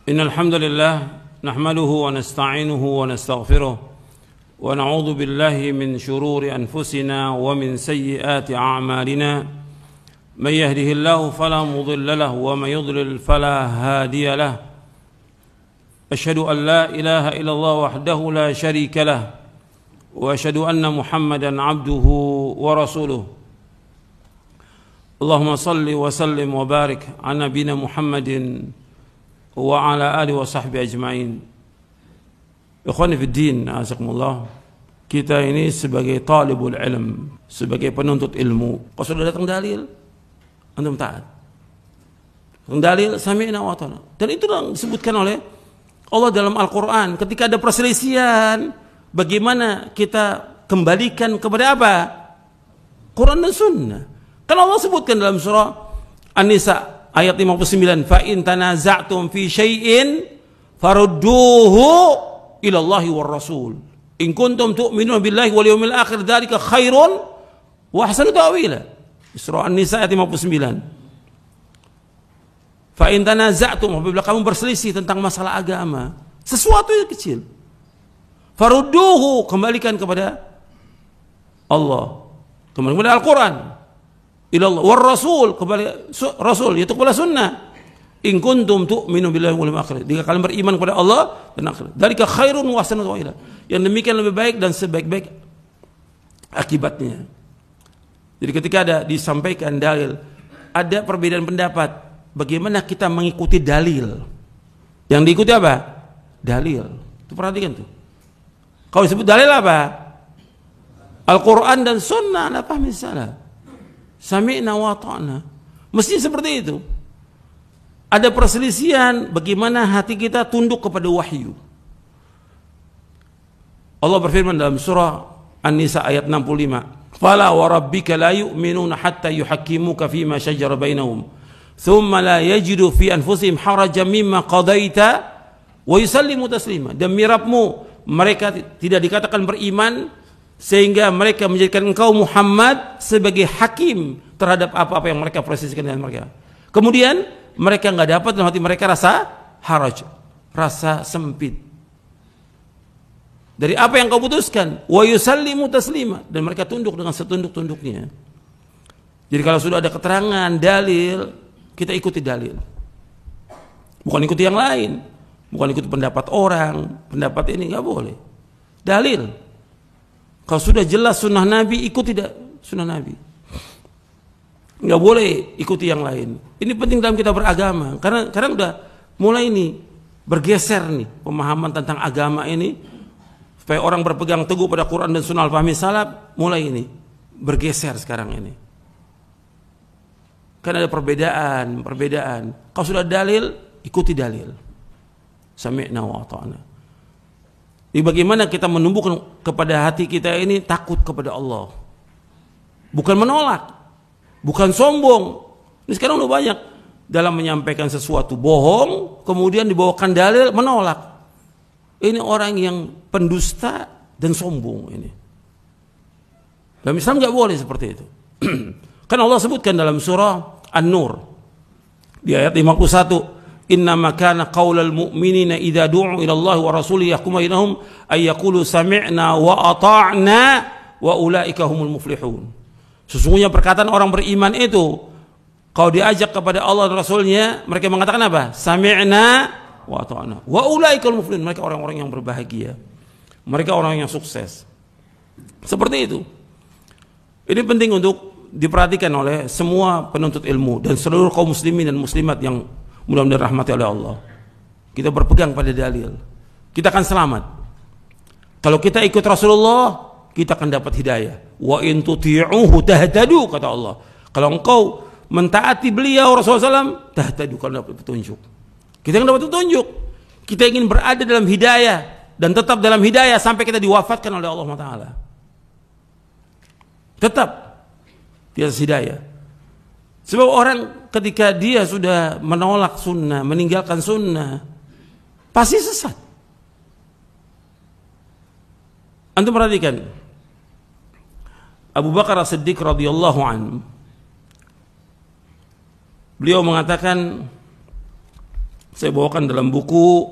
إن الحمد لله نحمده ونستعينه ونستغفره ونعوذ بالله من شرور أنفسنا ومن سيئات أعمالنا من يهده الله فلا مضل له ومن يضلل فلا هادي له أشهد أن لا إله إلا الله وحده لا شريك له وأشهد أن محمدا عبده ورسوله اللهم صل وسلم وبارك على نبينا محمد وعلى آله وصحبه أجمعين. Ikhwani fiddin, azakumullah. Kita ini sebagai talibul ilm, sebagai penuntut ilmu, kalau sudah datang dalil, antum taat. Dalil sami'na wa ata'na. Dan itu yang disebutkan oleh Allah dalam Al-Quran. Ketika ada perselisihan, bagaimana kita kembalikan kepada apa? Quran dan Sunnah. Kan Allah sebutkan dalam surah An-Nisa ayat 59, fa in tanaza'tum fi syai'in farudduhu ila Allahi war Rasul in kuntum tu'minuna billahi wal yawmil akhir dzalika khairun wa ahsanu ta'wila. Surah An-Nisa ayat 59. Fa in tanaza'tum, apabila kamu berselisih tentang masalah agama, sesuatu yang kecil, farudduhu, kembalikan kepada Allah, kembali kepada Al-Quran, ilallah war Rasul, kembali Rasul, yaitu kepada Sunnah. In kuntum tu'minu billahi wal yawmil akhir, jika kalian beriman kepada Allah dan akhirat, dzalika khairun wa ahsanu ta'wila, yang demikian lebih baik dan sebaik-baik akibatnya. Jadi ketika ada disampaikan dalil, ada perbedaan pendapat, bagaimana kita mengikuti dalil? Yang diikuti apa? Dalil. Itu perhatikan tuh. Kalau disebut dalil apa? Al-Quran dan Sunnah, apa misalnya? Sami'na wa ta'na. Mesti seperti itu. Ada perselisihan, bagaimana hati kita tunduk kepada wahyu. Allah berfirman dalam surah An-Nisa ayat 65, fala wa rabbika la yu'minuna hatta yuhakkimuka fima shajara bainahum thumma la yajidu fi anfusihim harajan mimma qadaita wa yusallimu taslima. Demi Rabbmu, mereka tidak dikatakan beriman sehingga mereka menjadikan engkau Muhammad sebagai hakim terhadap apa-apa yang mereka proseskan dengan mereka. Kemudian mereka nggak dapat dalam hati mereka rasa haraj, rasa sempit dari apa yang kau putuskan. Wa yusallimu taslima, dan mereka tunduk dengan setunduk-tunduknya. Jadi kalau sudah ada keterangan dalil, kita ikuti dalil, bukan ikuti yang lain, bukan ikuti pendapat orang, pendapat ini nggak boleh. Dalil. Kalau sudah jelas sunnah Nabi, ikuti sunnah Nabi. Nggak boleh ikuti yang lain. Ini penting dalam kita beragama, karena udah mulai ini bergeser nih pemahaman tentang agama ini, supaya orang berpegang teguh pada Quran dan Sunnah al-fahmi salaf, mulai ini bergeser sekarang ini. Karena ada perbedaan. Kalau sudah dalil, ikuti dalil. Sami'na wa ata'na. Jadi bagaimana kita menumbuhkan kepada hati kita ini takut kepada Allah, bukan menolak, bukan sombong. Ini sekarang udah banyak dalam menyampaikan sesuatu bohong, kemudian dibawakan dalil menolak. Ini orang yang pendusta dan sombong ini. Dalam Islam nggak boleh seperti itu. Kan Allah sebutkan dalam surah An-Nur di ayat 51, innama kana qaulal mu'minina idza du'u ila Allah wa rasulihi yahkum bainahum ay yaqulu sami'na wa ata'na wa ulaika humul muflihun. Sesungguhnya perkataan orang beriman itu, kalau diajak kepada Allah dan Rasulnya, mereka mengatakan apa? Sami'na wa ata'na wa ulaika humul muflihun. Mereka orang-orang yang berbahagia, mereka orang yang sukses. Seperti itu. Ini penting untuk diperhatikan oleh semua penuntut ilmu dan seluruh kaum muslimin dan muslimat yang mudah-mudahan dirahmati oleh Allah. Kita berpegang pada dalil, kita akan selamat. Kalau kita ikut Rasulullah, kita akan dapat hidayah. Wa in tuti'uhu tahtadu, kata Allah. Kalau engkau mentaati beliau Rasulullah SAW, tahtadu, kalian dapat petunjuk. Kita akan dapat petunjuk. Kita ingin berada dalam hidayah dan tetap dalam hidayah sampai kita diwafatkan oleh Allah Taala. Tetap di atas hidayah. Sebab orang ketika dia sudah menolak sunnah, meninggalkan sunnah, pasti sesat. Antum perhatikan, Abu Bakar As-Siddiq radhiyallahu anhu, beliau mengatakan, Saya bawakan dalam buku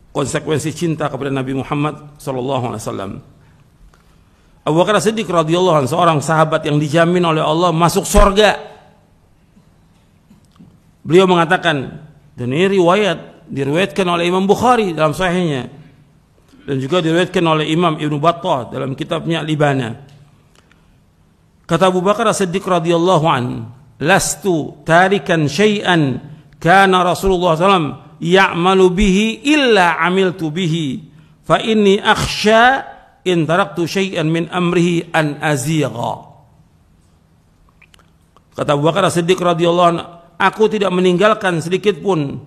Konsekuensi Cinta kepada Nabi Muhammad SAW. Abu Bakar As-Siddiq radhiyallahu anhu, seorang sahabat yang dijamin oleh Allah masuk surga. Beliau mengatakan, dan ini diriwayatkan oleh Imam Bukhari dalam sahihnya, dan juga diriwayatkan oleh Imam Ibnu Battah dalam kitabnya Al-Ibana. Kata Abu Bakar As-Siddiq radhiyallahu anhu, lastu tarikan syai'an kana Rasulullah SAW ya'malu bihi illa amiltu bihi fa inni akhsha in taraktu syai'an min amrihi an azigha. Kata Abu Bakar As-Siddiq radhiyallahu anhu, aku tidak meninggalkan sedikit pun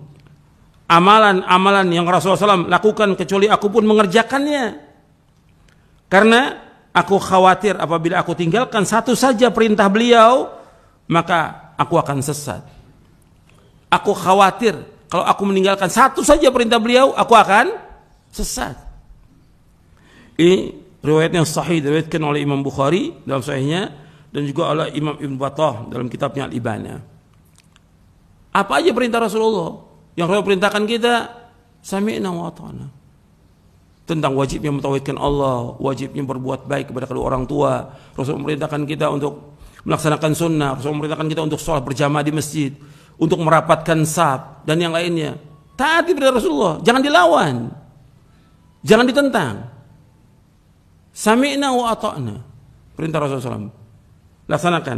amalan-amalan yang Rasulullah SAW lakukan kecuali aku pun mengerjakannya, karena aku khawatir apabila aku tinggalkan satu saja perintah beliau maka aku akan sesat. Aku khawatir kalau aku meninggalkan satu saja perintah beliau, aku akan sesat. Ini riwayat yang sahih, diriwayatkan oleh Imam Bukhari dalam sahihnya, dan juga oleh Imam Ibnu Battah dalam kitabnya Al-Ibana. Apa aja perintah Rasulullah yang Rasulullah perintahkan kita? Sami'na wa ata'na. Tentang wajibnya mentauhidkan Allah, wajibnya berbuat baik kepada kedua orang tua. Rasul memerintahkan kita untuk melaksanakan sunnah. Rasul memerintahkan kita untuk sholat berjamaah di masjid, untuk merapatkan saf dan yang lainnya. Taati perintah Rasulullah, jangan dilawan, jangan ditentang. Sami'na wa ata'na, perintah Rasulullah SAW, laksanakan.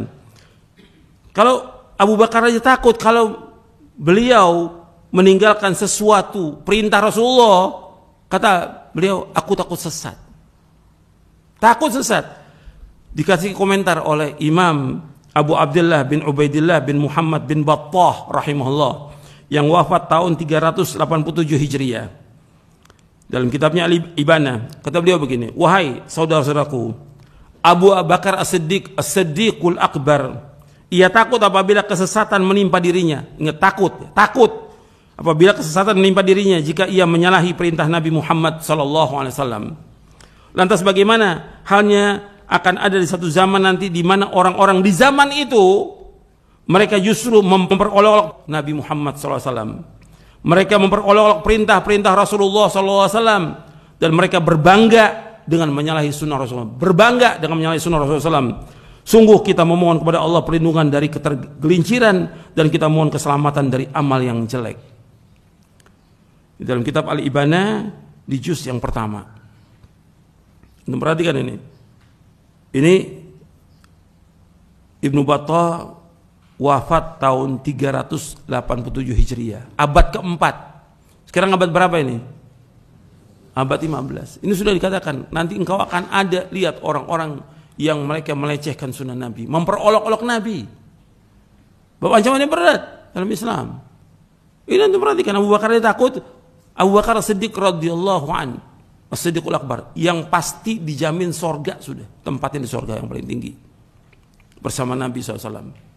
Kalau Abu Bakar aja takut kalau beliau meninggalkan sesuatu perintah Rasulullah, kata beliau, aku takut sesat. Takut sesat. Dikasih komentar oleh Imam Abu Abdullah bin Ubaidillah bin Muhammad bin Battah rahimahullah, yang wafat tahun 387 Hijriah. Dalam kitabnya Al-Ibana, kata beliau begini, wahai saudara-saudaraku, Abu Bakar As-Siddiq, As-Siddiqul Akbar, ia takut apabila kesesatan menimpa dirinya. Ingat, takut apabila kesesatan menimpa dirinya jika ia menyalahi perintah Nabi Muhammad SAW. Lantas bagaimana halnya akan ada di satu zaman nanti di mana orang-orang di zaman itu mereka justru memperolok Nabi Muhammad SAW. Mereka memperolok perintah-perintah Rasulullah SAW, dan mereka berbangga dengan menyalahi sunnah Rasulullah. Berbangga dengan menyalahi sunnah Rasulullah SAW. Sungguh kita memohon kepada Allah perlindungan dari ketergelinciran, dan kita mohon keselamatan dari amal yang jelek. Di dalam kitab Al-Ibana di juz yang pertama. Anda perhatikan ini. Ini Ibnu Battah wafat tahun 387 Hijriah, abad keempat. Sekarang abad berapa ini? Abad 15. Ini sudah dikatakan, nanti engkau akan ada lihat orang-orang yang mereka melecehkan sunnah Nabi, memperolok-olok Nabi. Bahwa ancamannya berat dalam Islam. Ini nanti perhatikan, Abu Bakar dia takut. Abu Bakar As-Siddiq radhiyallahu anhu, As-Siddiqul Akbar, yang pasti dijamin sorga sudah, tempatnya di sorga yang paling tinggi bersama Nabi SAW.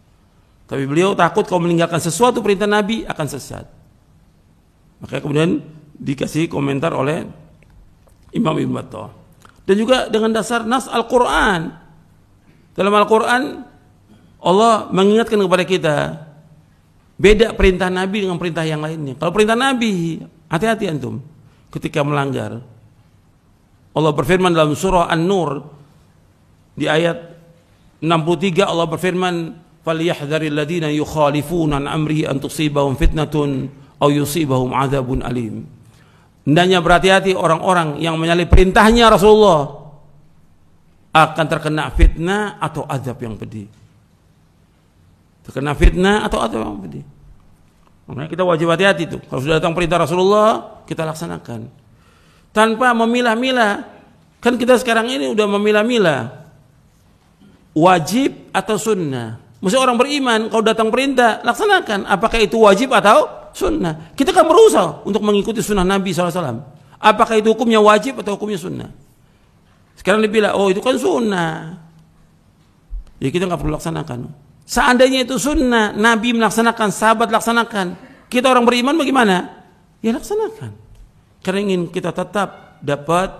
Tapi beliau takut kalau meninggalkan sesuatu perintah Nabi akan sesat. Makanya kemudian dikasih komentar oleh Imam Ibnu Battah. Dan juga dengan dasar nas Al-Quran. Dalam Al-Quran Allah mengingatkan kepada kita, beda perintah Nabi dengan perintah yang lainnya. Kalau perintah Nabi, hati-hati antum ketika melanggar. Allah berfirman dalam surah An-Nur di ayat 63, Allah berfirman, "Falyahdharil ladzina yukhalifuna an amrihi an tusibahum fitnatun aw yusibahum adzabun alim." Hendaknya berhati-hati orang-orang yang menyalahi perintahnya Rasulullah akan terkena fitnah atau azab yang pedih. Terkena fitnah atau azab yang pedih. Makanya kita wajib hati-hati itu. Kalau sudah datang perintah Rasulullah, kita laksanakan tanpa memilah-milah. Kan kita sekarang ini udah memilah-milah wajib atau sunnah. Mesti orang beriman kalau datang perintah laksanakan, apakah itu wajib atau sunnah. Kita kan berusaha untuk mengikuti sunnah Nabi SAW. Apakah itu hukumnya wajib atau hukumnya sunnah. Sekarang dibilang, oh itu kan sunnah, ya kita nggak perlu laksanakan. Seandainya itu sunnah, Nabi melaksanakan, sahabat laksanakan, kita orang beriman bagaimana? Ya laksanakan. Karena ingin kita tetap dapat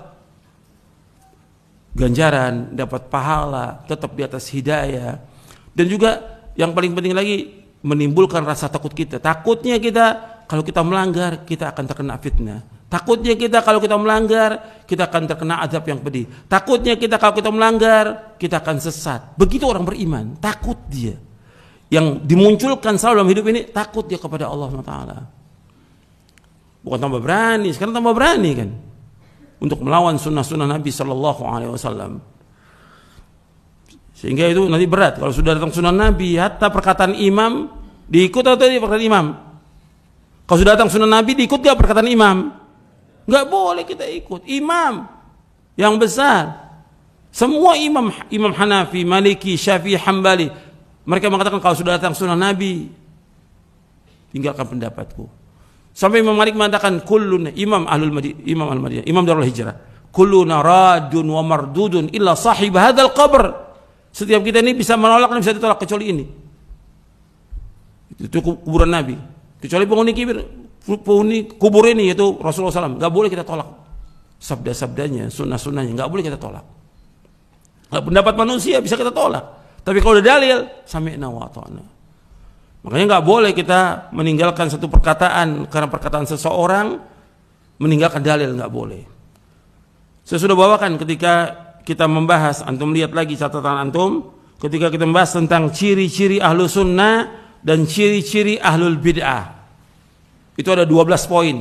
ganjaran, dapat pahala, tetap di atas hidayah. Dan juga yang paling penting lagi, menimbulkan rasa takut kita. Takutnya kita kalau kita melanggar kita akan terkena fitnah. Takutnya kita kalau kita melanggar kita akan terkena azab yang pedih. Takutnya kita kalau kita melanggar kita akan sesat. Begitu orang beriman, takut dia. Yang dimunculkan selalu dalam hidup ini takut dia kepada Allah SWT. Bukan tambah berani, sekarang tambah berani kan untuk melawan sunnah-sunnah Nabi SAW. Sehingga itu nanti berat kalau sudah datang sunnah Nabi, hatta perkataan imam diikut atau tidak perkataan imam. Kalau sudah datang sunnah Nabi diikut gak perkataan imam? Nggak boleh kita ikut imam yang besar. Semua imam Hanafi, Maliki, Syafi'i, Hambali, mereka mengatakan kalau sudah datang sunnah Nabi tinggalkan pendapatku. Sampai Imam Malik mengatakan kullun imam al-Madinah, imam Darul Hijrah, kulluna radun wa mardudun illa sahib hadzal qabr. Setiap kita ini bisa menolak dan bisa ditolak kecuali ini. Itu kuburan Nabi. Kecuali penghuni kubur ini yaitu Rasulullah SAW, nggak boleh kita tolak sabda-sabdanya, sunnah-sunnahnya, nggak boleh kita tolak. Pendapat manusia bisa kita tolak, tapi kalau udah dalil, sami'na wa ata'na. Makanya nggak boleh kita meninggalkan satu perkataan karena perkataan seseorang, meninggalkan dalil, nggak boleh. Saya sudah bawakan ketika kita membahas, antum lihat lagi catatan antum, ketika kita membahas tentang ciri-ciri ahlu sunnah dan ciri-ciri ahlul bid'ah. Itu ada 12 poin.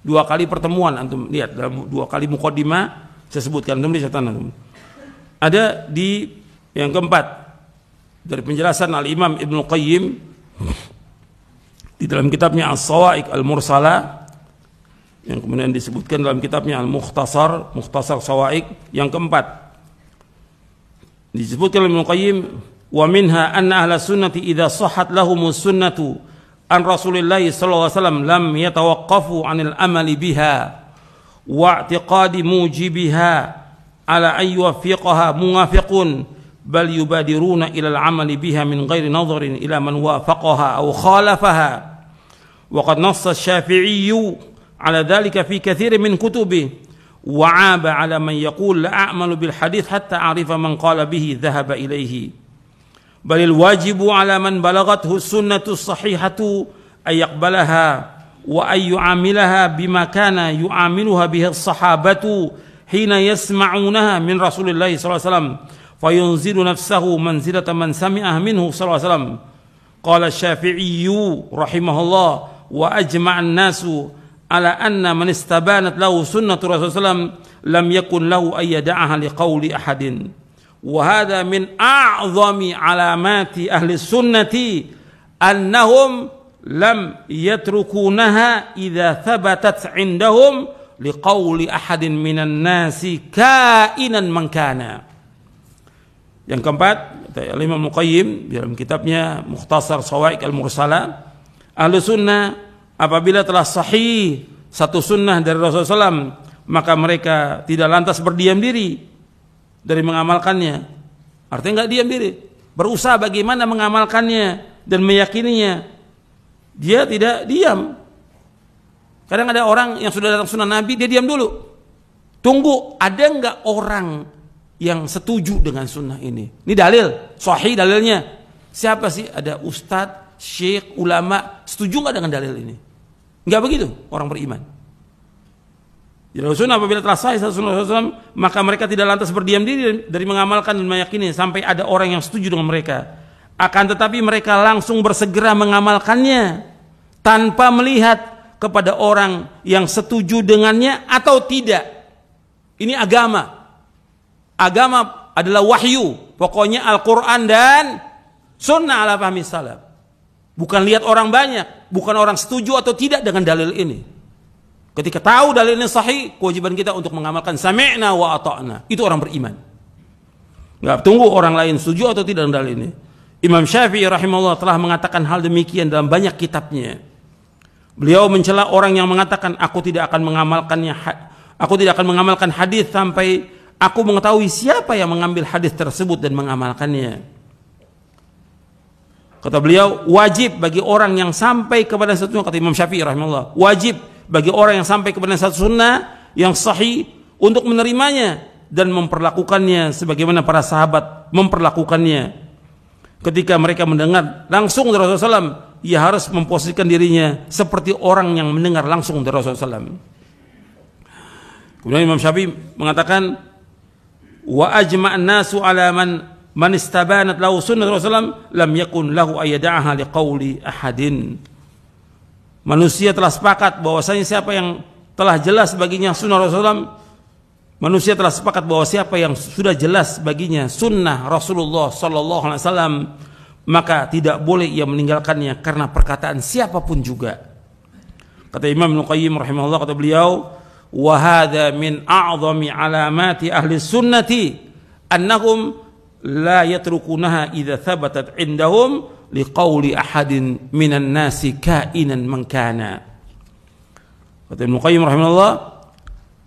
2 kali pertemuan antum lihat dalam 2 kali muqaddimah saya sebutkan, antum lihat catatan antum. Ada di yang keempat dari penjelasan Al-Imam Ibnu Qayyim di dalam kitabnya As-Sawa'iq Al-Mursalah yang kemudian disebutkan dalam kitabnya Al-Mukhtasar, Mukhtasar Sawa'iq yang keempat. Disebutkan oleh Ibnu Qayyim, wa minha anna ahla sunnati idza sahhat lahumus sunnatu an Rasulillah sallallahu alaihi wasallam lam yatawaqqafu 'anil amali biha wa i'tiqadi mujibiha ala ay yuwaffiqaha muwafiqun bal yubadiruna ila al-'amali biha min ghairi nadharin ila man wafaqaha aw khalafaha wa qad nassa asy-Syafi'i ala dhalika fi katsirin min kutubihi wa 'aba 'ala man yaqul la a'malu bil hadits hatta a'rifa man qala bihi dhahaba ilayhi. Balil wajibu ala man balagathu sunnatu sahihatu ay yaqbalaha wa ay yu'amilaha bima kana yu'amiluha bihi as-sahabatu hina yasma'unaha min Rasulillah sallallahu alaihi wasallam fayunzilu nafsahu manzilata man sami'aha minhu sallallahu alaihi wasallam. Qala asy-Syafi'i rahimahullah wa ajma'an nasu ala anna man istabanat lahu sunnatu Rasulullah sallallahu alaihi wasallam lam yakun lahu ay yada'aha liqauli ahadin. وهذا من أعظم علامات أهل السنة أنهم لم يتركونها إذا ثبتت عندهم لقول أحد من الناس كائنا من كان. Yang keempat, Imam Muqayyim dalam kitabnya Mukhtasar Sawa'iq Al-Mursalah, ahlu sunnah apabila telah sahih satu sunnah dari Rasulullah SAW, maka mereka tidak lantas berdiam diri dari mengamalkannya. Artinya nggak diam diri, berusaha bagaimana mengamalkannya dan meyakininya. Dia tidak diam. Kadang ada orang yang sudah datang sunnah Nabi, dia diam dulu, tunggu ada nggak orang yang setuju dengan sunnah ini. Ini dalil sahih, dalilnya siapa sih? Ada ustadz, syekh, ulama setuju nggak dengan dalil ini? Nggak begitu orang beriman. Jadi sunnah apabila telah sahih sunnah Rasulullah, maka mereka tidak lantas berdiam diri dari mengamalkan dan meyakini sampai ada orang yang setuju dengan mereka. Akan tetapi mereka langsung bersegera mengamalkannya tanpa melihat kepada orang yang setuju dengannya atau tidak. Ini agama. Agama adalah wahyu. Pokoknya Al-Quran dan sunnah ala fahmi salaf. Bukan lihat orang banyak, bukan orang setuju atau tidak dengan dalil ini. Ketika tahu dalilnya sahih, kewajiban kita untuk mengamalkan sami'na wa ata'na. Itu orang beriman. Enggak tunggu orang lain setuju atau tidak dengan dalil ini. Imam Syafi'i rahimahullah telah mengatakan hal demikian dalam banyak kitabnya. Beliau mencela orang yang mengatakan aku tidak akan mengamalkan hadis sampai aku mengetahui siapa yang mengambil hadis tersebut dan mengamalkannya. Kata beliau, wajib bagi orang yang sampai kepada satu sunnah, kata Imam Syafi'i rahimahullah, wajib bagi orang yang sampai kepada satu sunnah yang sahih untuk menerimanya dan memperlakukannya sebagaimana para sahabat memperlakukannya. Ketika mereka mendengar langsung dari Rasulullah SAW ia harus memposisikan dirinya seperti orang yang mendengar langsung dari Rasulullah SAW. Kemudian Imam Syafi'i mengatakan, wa ajma'an nasu ala man istabanat lahu sunnah Rasulullah lam yakun lahu ayyada'aha liqauli ahadin. Manusia telah sepakat bahwasanya siapa yang telah jelas baginya sunnah Rasulullah, manusia telah sepakat bahwa siapa yang sudah jelas baginya sunnah Rasulullah sallallahu alaihi wasallam, maka tidak boleh ia meninggalkannya karena perkataan siapapun juga. Kata Imam Ibnu Qayyim rahimahullah, kata beliau, wa hadza min a'zami alamati ahli sunnati annahum la yatrukunaha idza thabatat indahum liqauli ahadin minan nasi kainan man kana. Kata Ibnu Qayyim rahimahullah,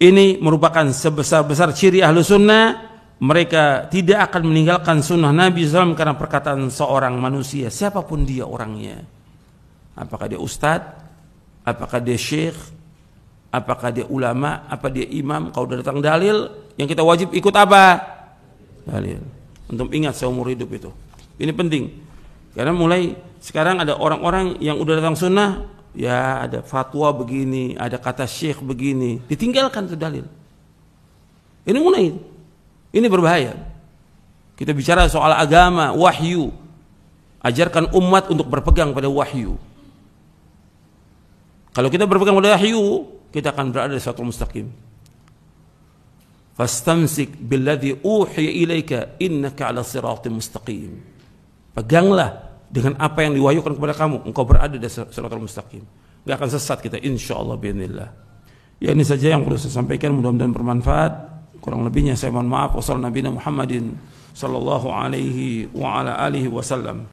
ini merupakan sebesar-besar ciri ahlu sunnah, mereka tidak akan meninggalkan sunnah Nabi SAW karena perkataan seorang manusia, siapapun dia orangnya. Apakah dia ustadz, apakah dia syekh, apakah dia ulama, apa dia imam. Kalau datang dalil, yang kita wajib ikut apa? Dalil. Untuk ingat seumur hidup itu. Ini penting. Karena mulai sekarang ada orang-orang yang udah datang sunnah, ya ada fatwa begini, ada kata syekh begini, ditinggalkan itu dalil. Ini mulai. Ini berbahaya. Kita bicara soal agama, wahyu. Ajarkan umat untuk berpegang pada wahyu. Kalau kita berpegang pada wahyu, kita akan berada di siratal mustaqim. Fastamsik billadzi uhiya ilaika innaka 'ala siratal mustaqim. Peganglah dengan apa yang diwahyukan kepada kamu, engkau berada di siratal mustaqim. Enggak akan sesat kita insyaallah باذنillah. Ya, ini saja yang perlu saya sampaikan, mudah-mudahan bermanfaat. Kurang lebihnya saya mohon maaf. Wassallallahu nabiyana Muhammadin sallallahu alaihi wa ala alihi wasallam.